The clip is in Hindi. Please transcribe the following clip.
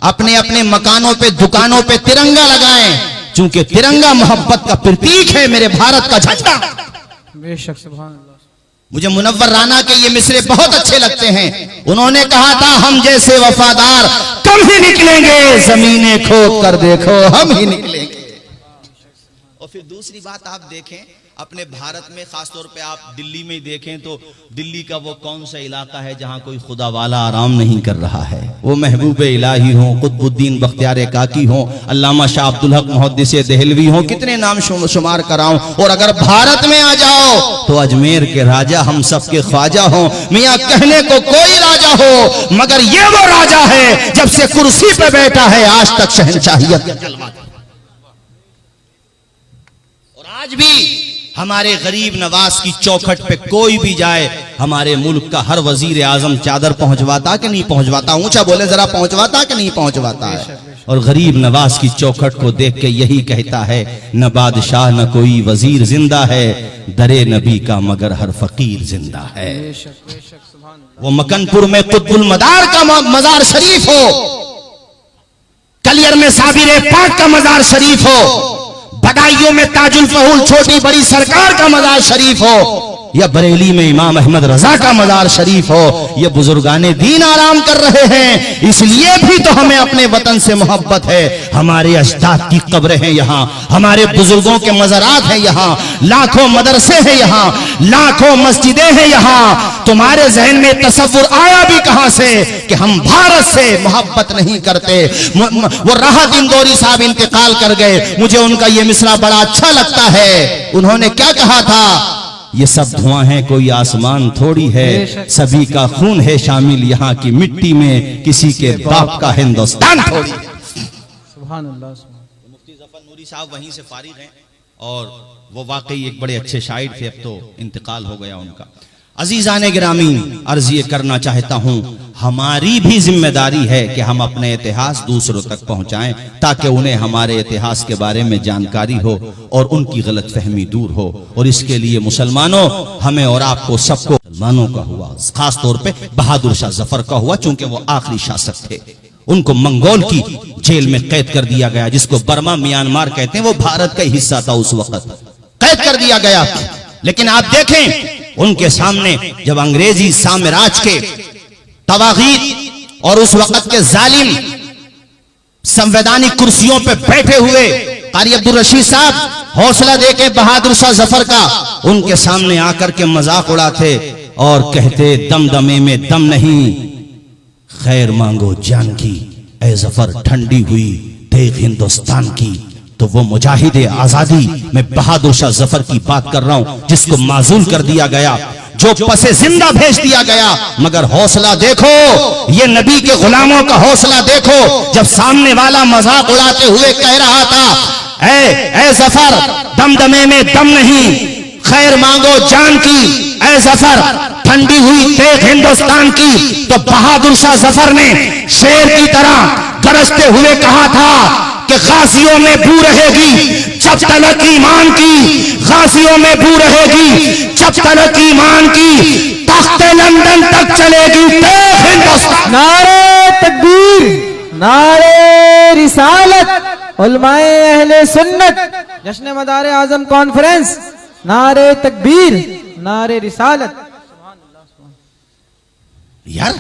अपने अपने मकानों पे, दुकानों पे तिरंगा लगाएं, क्योंकि तिरंगा मोहब्बत का प्रतीक है, मेरे भारत का झंडा। बेशक, सुभान अल्लाह। मुझे मुनव्वर राना के ये मिसरे बहुत अच्छे लगते हैं। उन्होंने कहा था, हम जैसे वफादार कम ही निकलेंगे, जमीने खोद कर देखो हम ही निकलेंगे। और फिर दूसरी बात आप देखें, अपने भारत में खासतौर पे आप दिल्ली में देखें तो दिल्ली का वो कौन सा इलाका है जहां कोई खुदा वाला आराम नहीं कर रहा है। वो महबूब इलाही हो, कुतुबुद्दीन बख्तियार काकी हो, अल्लामा शाह अब्दुल हक मुहद्दिस देहलवी हो, कितने नाम शुमार कराऊं। और अगर भारत में आ जाओ तो अजमेर के राजा हम सबके ख्वाजा हो। मियां कहने को कोई राजा हो, मगर ये वो राजा है जब से कुर्सी पे बैठा है आज तक शहंशाहियत का जलवा। और आज भी हमारे गरीब नवाज की चौखट पे कोई भी जाए, हमारे मुल्क का हर वजीर आजम चादर पहुंचवाता कि नहीं पहुंचवाता? ऊंचा बोले जरा, पहुंचवाता कि नहीं पहुंचवाता है? और गरीब नवाज की चौखट को देख के यही कहता है, न बादशाह न कोई वजीर जिंदा है, दरे नबी का मगर हर फकीर जिंदा है। वो मकनपुर में कुतुबुल मदार का मजार शरीफ हो, कलियर में साबिर पाक का मजार शरीफ हो, बदायूं में ताजुल फहूल छोटी बड़ी सरकार का मजार शरीफ हो, या बरेली में इमाम अहमद रजा का मजार शरीफ हो, ये बुजुर्गाने दीन आराम कर रहे हैं। इसलिए भी तो हमें अपने वतन से मोहब्बत है। हमारे अजदाद की कब्रें हैं यहाँ, हमारे बुजुर्गों के मज़ारात हैं यहाँ, लाखों मदरसे हैं यहाँ, लाखों मस्जिदें हैं यहाँ। तुम्हारे जहन में तसव्वुर आया भी कहां से कि हम भारत से मोहब्बत नहीं करते? वो राहत इंदौरी साहब इंतकाल कर गए, मुझे उनका ये मिसरा बड़ा अच्छा लगता है। उन्होंने क्या कहा था? ये सब धुआं है, कोई आसमान थोड़ी है, सभी का खून है शामिल यहाँ की मिट्टी में, किसी के बाप का हिंदुस्तान थोड़ी है। सुभान अल्लाह। मुफ्ती जफर नूरी साहब वहीं से फारिग हैं और वो वाकई एक बड़े अच्छे शायर थे, अब तो इंतकाल हो गया उनका। अजीजाने गिरामी, अर्ज ये करना चाहता हूं, हमारी भी जिम्मेदारी है कि हम अपने इतिहास दूसरों तक पहुंचाएं, ताकि उन्हें हमारे इतिहास के बारे में जानकारी हो और उनकी गलतफहमी दूर हो। और इसके लिए मुसलमानों, हमें और आपको सबको, मुसलमानों का हुआ, खास तौर पे बहादुर शाह जफर का हुआ, चूंकि वो आखिरी शासक थे। उनको मंगोल की जेल में कैद कर दिया गया, जिसको बर्मा म्यांमार कहते हैं, वो भारत का हिस्सा था, उस वक्त कैद कर दिया गया। लेकिन आप देखें, उनके सामने जब अंग्रेजी साम्राज्य के तवागीत और उस वक्त के जालिम संवैधानिक कुर्सियों पे बैठे हुए कारी अब्दुल रशीद साहब हौसला देके बहादुर शाह जफर का उनके सामने आकर के मजाक उड़ाते और कहते, दमदमे में दम नहीं, खैर मांगो जान की, ऐ जफर ठंडी हुई देख हिंदुस्तान की। तो वो मुजाहिद आजादी, मैं बहादुर शाह जफर की बात कर रहा हूं, जिसको माजूल कर दिया गया, जो पसे जिंदा भेज दिया गया। मगर हौसला देखो, ये नबी के गुलामों का हौसला देखो, जब सामने वाला मजाक उड़ाते हुए कह रहा था, ऐ जफर दमदमे में दम नहीं, खैर मांगो जान की, ऐ जफर ठंडी हुई देख हिंदुस्तान की। तो बहादुर शाह जफर ने शेर की तरह गरजते हुए कहा था कि गाजियों में बू रहेगी जब तलक ईमान की, गाजियों में बू रहेगी जब तलक ईमान की, तख्ते लंदन तक चलेगी देख हिंदुस्तान। नारे तकबीर, नारे रिसालत, उलमाए अहले सुन्नत, जश्न मदार आजम कॉन्फ्रेंस, नारे तकबीर, नारे रिसालत। यार